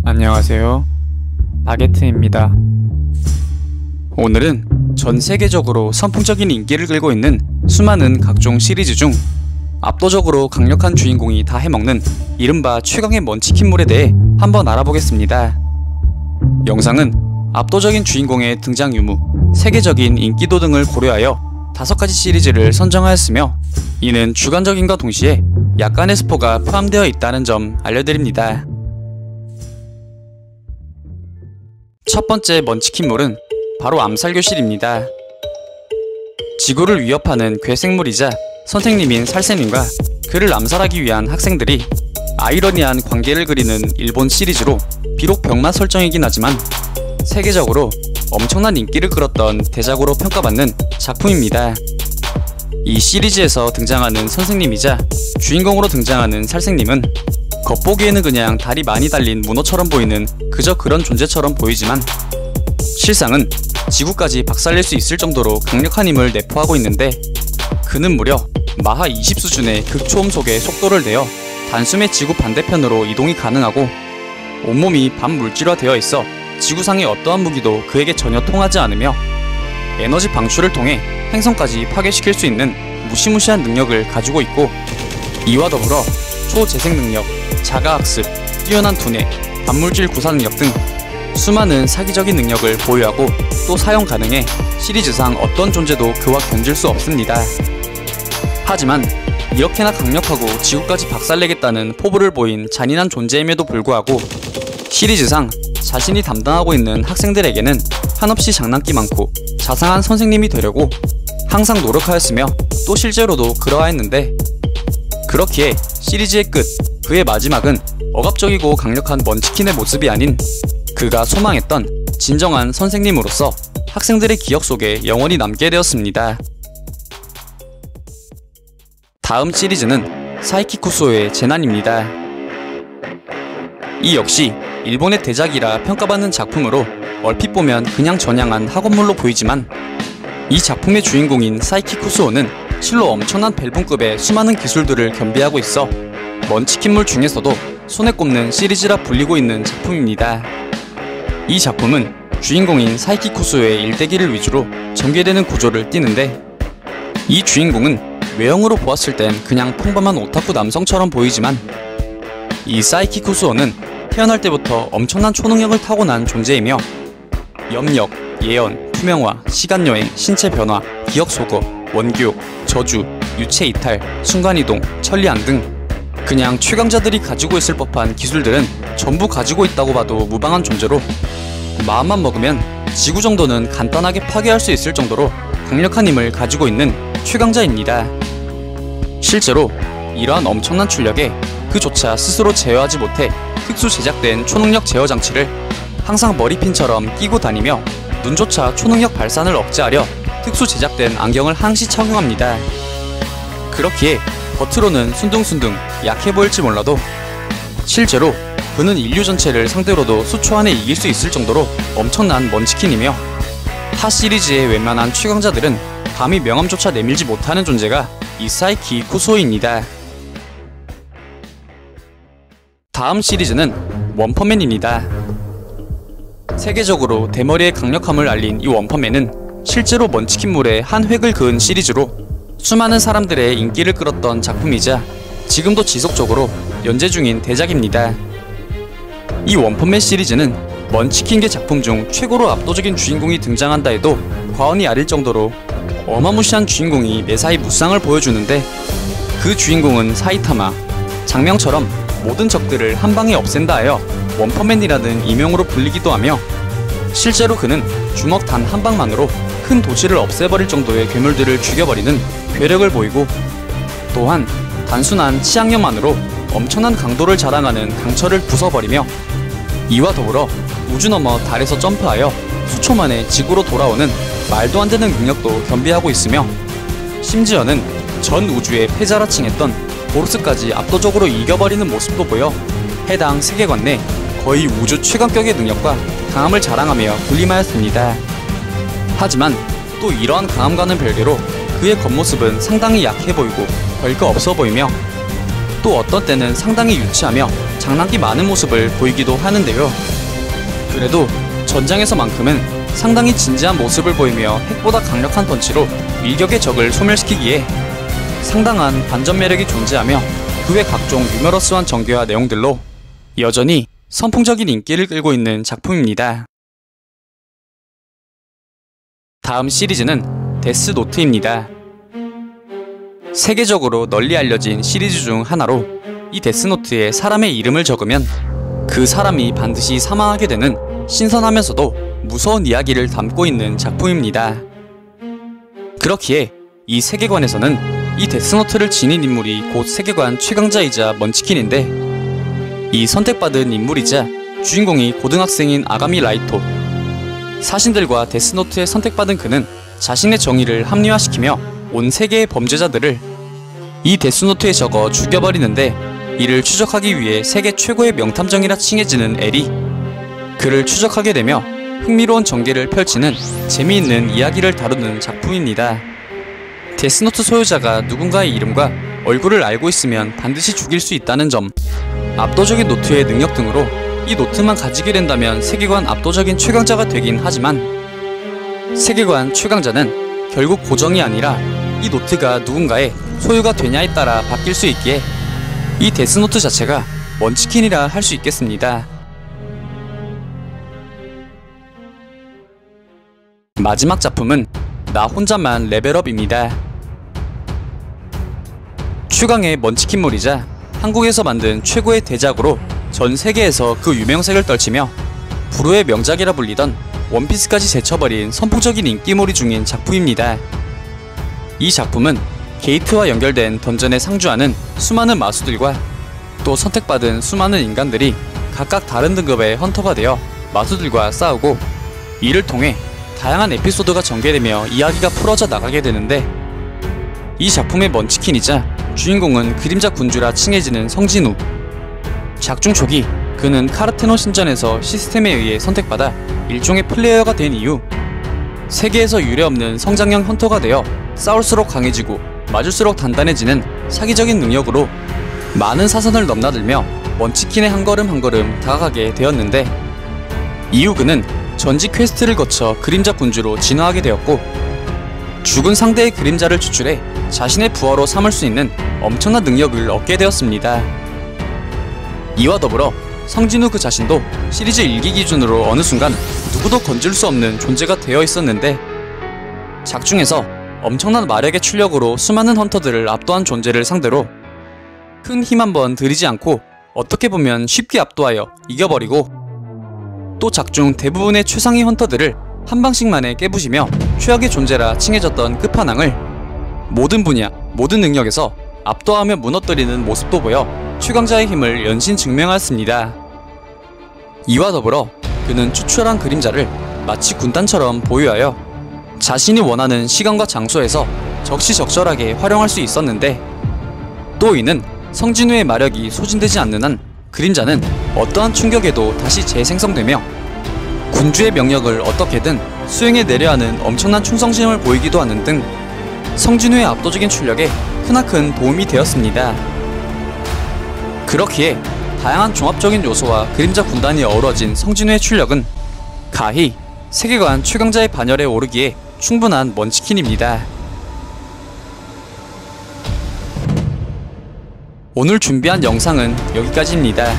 안녕하세요. 바게트입니다. 오늘은 전 세계적으로 선풍적인 인기를 끌고 있는 수많은 각종 시리즈 중 압도적으로 강력한 주인공이 다 해먹는 이른바 최강의 먼치킨물에 대해 한번 알아보겠습니다. 영상은 압도적인 주인공의 등장 유무, 세계적인 인기도 등을 고려하여 5가지 시리즈를 선정하였으며 이는 주관적인과 동시에 약간의 스포가 포함되어 있다는 점 알려드립니다. 첫 번째 먼치킨물은 바로 암살교실입니다. 지구를 위협하는 괴생물이자 선생님인 살생님과 그를 암살하기 위한 학생들이 아이러니한 관계를 그리는 일본 시리즈로 비록 병맛 설정이긴 하지만 세계적으로 엄청난 인기를 끌었던 대작으로 평가받는 작품입니다. 이 시리즈에서 등장하는 선생님이자 주인공으로 등장하는 살생님은 겉보기에는 그냥 다리 많이 달린 문어처럼 보이는 그저 그런 존재처럼 보이지만 실상은 지구까지 박살낼 수 있을 정도로 강력한 힘을 내포하고 있는데 그는 무려 마하 20 수준의 극초음 속의 속도를 내어 단숨에 지구 반대편으로 이동이 가능하고 온몸이 반물질화 되어 있어 지구상의 어떠한 무기도 그에게 전혀 통하지 않으며 에너지 방출을 통해 행성까지 파괴시킬 수 있는 무시무시한 능력을 가지고 있고 이와 더불어 초재생 능력, 자가학습, 뛰어난 두뇌, 반물질 구사 능력 등 수많은 사기적인 능력을 보유하고 또 사용 가능해 시리즈상 어떤 존재도 그와 견줄 수 없습니다. 하지만 이렇게나 강력하고 지구까지 박살내겠다는 포부를 보인 잔인한 존재임에도 불구하고 시리즈상 자신이 담당하고 있는 학생들에게는 한없이 장난기 많고 자상한 선생님이 되려고 항상 노력하였으며 또 실제로도 그러하였는데 그렇기에 시리즈의 끝, 그의 마지막은 억압적이고 강력한 먼치킨의 모습이 아닌 그가 소망했던 진정한 선생님으로서 학생들의 기억 속에 영원히 남게 되었습니다. 다음 시리즈는 사이키쿠소의 재난입니다. 이 역시 일본의 대작이라 평가받는 작품으로 얼핏 보면 그냥 전향한 학원물로 보이지만 이 작품의 주인공인 사이키쿠소는 실로 엄청난 벨붕급의 수많은 기술들을 겸비하고 있어 먼치킨물 중에서도 손에 꼽는 시리즈라 불리고 있는 작품입니다. 이 작품은 주인공인 사이키쿠소의 일대기를 위주로 전개되는 구조를 띠는데 이 주인공은 외형으로 보았을 땐 그냥 평범한 오타쿠 남성처럼 보이지만 이 사이키쿠소는 태어날 때부터 엄청난 초능력을 타고난 존재이며 염력, 예언, 투명화, 시간여행, 신체 변화, 기억 소거, 원교육, 저주, 유체 이탈, 순간이동, 천리안 등 그냥 최강자들이 가지고 있을 법한 기술들은 전부 가지고 있다고 봐도 무방한 존재로 마음만 먹으면 지구 정도는 간단하게 파괴할 수 있을 정도로 강력한 힘을 가지고 있는 최강자입니다. 실제로 이러한 엄청난 출력에 그조차 스스로 제어하지 못해 특수 제작된 초능력 제어 장치를 항상 머리핀처럼 끼고 다니며 눈조차 초능력 발산을 억제하려 특수 제작된 안경을 항시 착용합니다. 그렇기에 겉으로는 순둥순둥 약해 보일지 몰라도 실제로 그는 인류 전체를 상대로도 수초 안에 이길 수 있을 정도로 엄청난 먼치킨이며 타 시리즈의 웬만한 최강자들은 감히 명함조차 내밀지 못하는 존재가 이 사이키쿠소입니다. 다음 시리즈는 원퍼맨입니다. 세계적으로 대머리의 강력함을 알린 이 원퍼맨은 실제로 먼치킨물의 한 획을 그은 시리즈로 수많은 사람들의 인기를 끌었던 작품이자 지금도 지속적으로 연재 중인 대작입니다. 이 원펀맨 시리즈는 먼치킨계 작품 중 최고로 압도적인 주인공이 등장한다 해도 과언이 아닐 정도로 어마무시한 주인공이 매사에 무쌍을 보여주는데 그 주인공은 사이타마, 장명처럼 모든 적들을 한방에 없앤다 하여 원펀맨이라는 이명으로 불리기도 하며 실제로 그는 주먹 단 한 방만으로 큰 도시를 없애버릴 정도의 괴물들을 죽여버리는 괴력을 보이고 또한 단순한 치악력만으로 엄청난 강도를 자랑하는 강철을 부숴버리며 이와 더불어 우주 너머 달에서 점프하여 수초 만에 지구로 돌아오는 말도 안 되는 능력도 겸비하고 있으며 심지어는 전 우주의 패자라 칭했던 보루스까지 압도적으로 이겨버리는 모습도 보여 해당 세계관 내 거의 우주 최강격의 능력과 강함을 자랑하며 군림하였습니다. 하지만 또 이러한 강함과는 별개로 그의 겉모습은 상당히 약해 보이고 별거 없어 보이며 또 어떤 때는 상당히 유치하며 장난기 많은 모습을 보이기도 하는데요. 그래도 전장에서만큼은 상당히 진지한 모습을 보이며 핵보다 강력한 펀치로 일격의 적을 소멸시키기에 상당한 반전 매력이 존재하며 그 외 각종 유머러스한 전개와 내용들로 여전히 선풍적인 인기를 끌고 있는 작품입니다. 다음 시리즈는 데스노트입니다. 세계적으로 널리 알려진 시리즈 중 하나로 이 데스노트에 사람의 이름을 적으면 그 사람이 반드시 사망하게 되는 신선하면서도 무서운 이야기를 담고 있는 작품입니다. 그렇기에 이 세계관에서는 이 데스노트를 지닌 인물이 곧 세계관 최강자이자 먼치킨인데, 이 선택받은 인물이자 주인공이 고등학생인 아가미 라이토. 사신들과 데스노트에 선택받은 그는 자신의 정의를 합리화시키며 온 세계의 범죄자들을 이 데스노트에 적어 죽여버리는데, 이를 추적하기 위해 세계 최고의 명탐정이라 칭해지는 엘이 그를 추적하게 되며 흥미로운 전개를 펼치는 재미있는 이야기를 다루는 작품입니다. 데스노트 소유자가 누군가의 이름과 얼굴을 알고 있으면 반드시 죽일 수 있다는 점, 압도적인 노트의 능력 등으로 이 노트만 가지게 된다면 세계관 압도적인 최강자가 되긴 하지만, 세계관 최강자는 결국 고정이 아니라 이 노트가 누군가의 소유가 되냐에 따라 바뀔 수 있기에 이 데스노트 자체가 먼치킨이라 할 수 있겠습니다. 마지막 작품은 나 혼자만 레벨업입니다. 최강의 먼치킨물이자 한국에서 만든 최고의 대작으로 전 세계에서 그 유명색을 떨치며 불후의 명작이라 불리던 원피스까지 제쳐버린 선풍적인 인기몰이 중인 작품입니다. 이 작품은 게이트와 연결된 던전에 상주하는 수많은 마수들과 또 선택받은 수많은 인간들이 각각 다른 등급의 헌터가 되어 마수들과 싸우고, 이를 통해 다양한 에피소드가 전개되며 이야기가 풀어져 나가게 되는데, 이 작품의 먼치킨이자 주인공은 그림자 군주라 칭해지는 성진우. 작중 초기 그는 카르테논 신전에서 시스템에 의해 선택받아 일종의 플레이어가 된 이후 세계에서 유례없는 성장형 헌터가 되어 싸울수록 강해지고 맞을수록 단단해지는 사기적인 능력으로 많은 사선을 넘나들며 먼치킨의 한 걸음 한 걸음 다가가게 되었는데, 이후 그는 전직 퀘스트를 거쳐 그림자 군주로 진화하게 되었고, 죽은 상대의 그림자를 추출해 자신의 부하로 삼을 수 있는 엄청난 능력을 얻게 되었습니다. 이와 더불어 성진우 그 자신도 시리즈 1기 기준으로 어느 순간 누구도 건질 수 없는 존재가 되어 있었는데, 작중에서 엄청난 마력의 출력으로 수많은 헌터들을 압도한 존재를 상대로 큰 힘 한번 들이지 않고 어떻게 보면 쉽게 압도하여 이겨버리고, 또 작중 대부분의 최상위 헌터들을 한 방씩만에 깨부시며 최악의 존재라 칭해졌던 끝판왕을 모든 분야, 모든 능력에서 압도하며 무너뜨리는 모습도 보여 최강자의 힘을 연신 증명하였습니다. 이와 더불어 그는 추출한 그림자를 마치 군단처럼 보유하여 자신이 원하는 시간과 장소에서 적시적절하게 활용할 수 있었는데, 또 이는 성진우의 마력이 소진되지 않는 한 그림자는 어떠한 충격에도 다시 재생성되며 군주의 명령을 어떻게든 수행해내려 하는 엄청난 충성심을 보이기도 하는 등 성진우의 압도적인 출력에 크나큰 도움이 되었습니다. 그렇기에 다양한 종합적인 요소와 그림자 군단이 어우러진 성진우의 출력은 가히 세계관 최강자의 반열에 오르기에 충분한 먼치킨입니다. 오늘 준비한 영상은 여기까지입니다.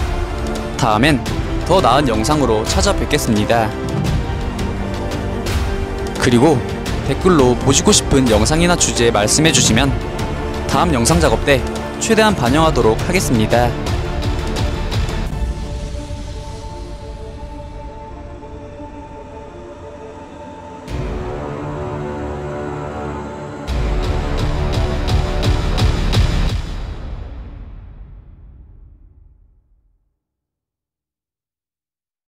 다음엔 더 나은 영상으로 찾아뵙겠습니다. 그리고 댓글로 보시고 싶은 영상이나 주제 말씀해주시면 다음 영상 작업 때 최대한 반영하도록 하겠습니다.